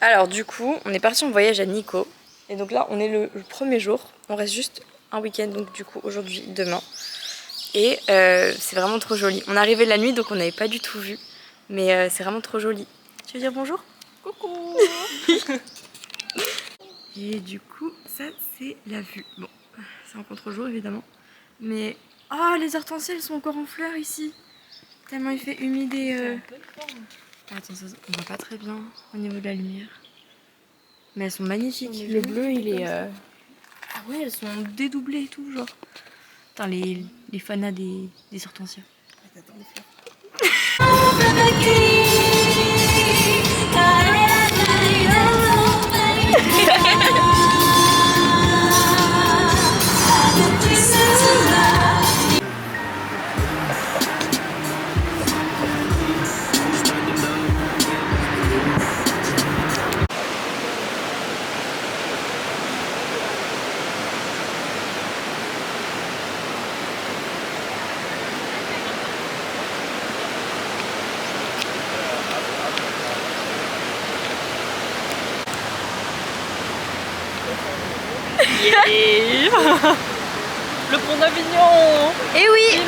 Alors du coup, on est parti en voyage à Nikko. Et donc là, on est le premier jour. On reste juste un week-end, donc du coup aujourd'hui, demain. Et c'est vraiment trop joli. On est arrivé la nuit, donc on n'avait pas du tout vu. Mais c'est vraiment trop joli. Tu veux dire bonjour? Coucou. Et du coup, ça c'est la vue. Bon, c'est en contre-jour évidemment. Mais... Oh, les hortensias, elles sont encore en fleurs ici. Tellement il fait humide et... Attends, ça, on voit pas très bien au niveau de la lumière. Mais elles sont magnifiques. Le bleu, il est... Ah ouais, elles sont dédoublées et tout, genre. Putain, les fanas des hortensias. Yeah. Le pont d'Avignon. Eh oui.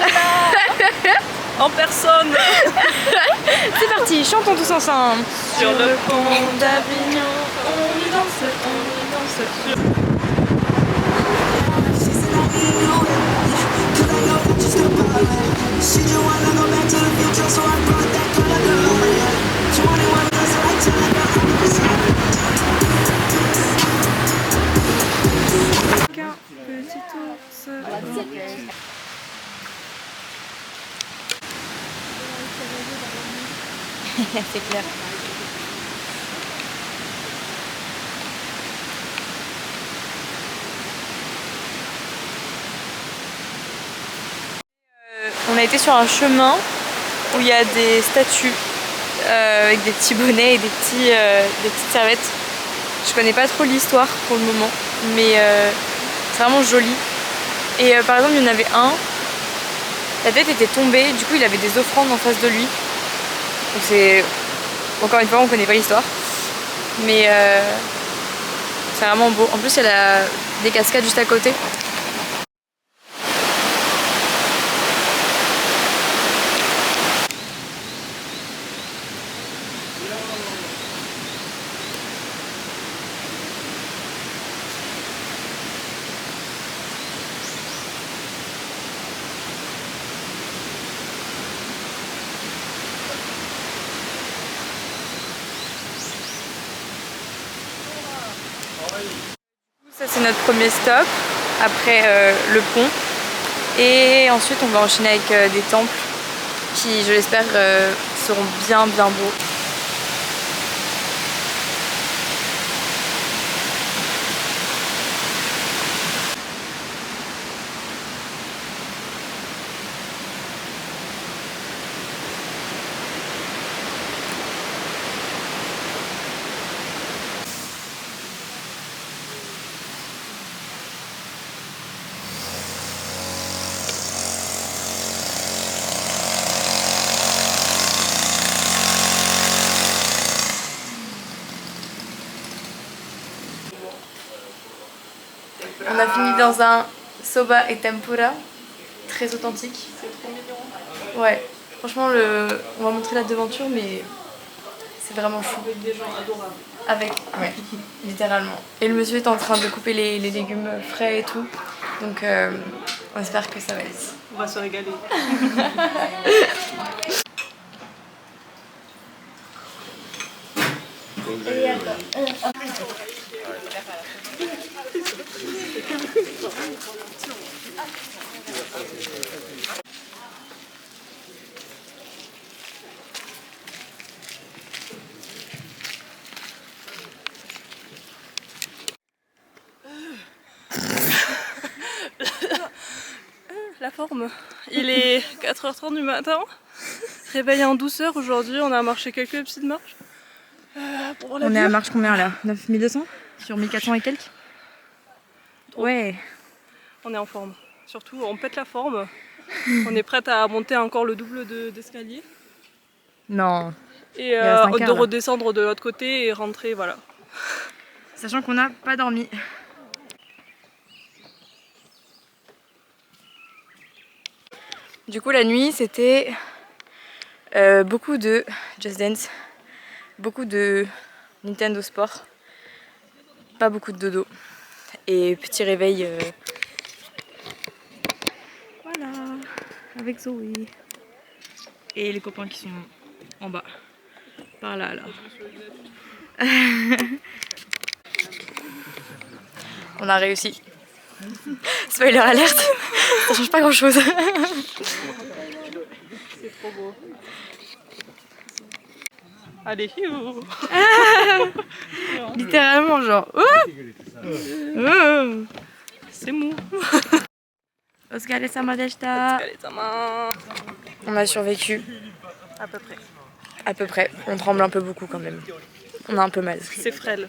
En personne. C'est parti, chantons tous ensemble. Sur le pont d'Avignon, on y danse, sur... Petit ours. C'est clair. On a été sur un chemin où il y a des statues avec des petits bonnets et des petites servettes. Je connais pas trop l'histoire pour le moment, mais c'est vraiment joli. Et par exemple, il y en avait un, la tête était tombée, du coup il avait des offrandes en face de lui. Donc c'est... Encore une fois, on connaît pas l'histoire. Mais c'est vraiment beau. En plus, il y a des cascades juste à côté. Ça c'est notre premier stop, après le pont. Et ensuite on va enchaîner avec des temples qui, je l'espère, seront bien beaux. On a fini dans un soba et tempura, très authentique. C'est trop mignon. Ouais, franchement, on va montrer la devanture, mais c'est vraiment chou. Avec des gens adorables. Ouais, littéralement. Et le monsieur est en train de couper les légumes frais et tout, donc on espère que ça va être. On va se régaler. La forme. Il est 4h30 du matin. Réveillé en douceur aujourd'hui, on a marché quelques petites marches. On est à marche combien là? 9200? Sur 1400 et quelques? Ouais. On est en forme. Surtout, on pète la forme. On est prête à monter encore le double d'escalier. Non. Et Il reste un quart, de là. redescendre de l'autre côté et rentrer, voilà. Sachant qu'on n'a pas dormi. Du coup la nuit c'était beaucoup de Just Dance, beaucoup de Nintendo Sport, pas beaucoup de dodo et petit réveil voilà avec Zoé et les copains qui sont en bas par là là. On a réussi. Spoiler alerte, ça change pas grand chose. C'est trop beau. Allez, hiou. Littéralement genre. C'est mou. Otsukare-sama deshita. On a survécu. À peu près. À peu près. On tremble un peu beaucoup quand même. On a un peu mal. C'est frêle.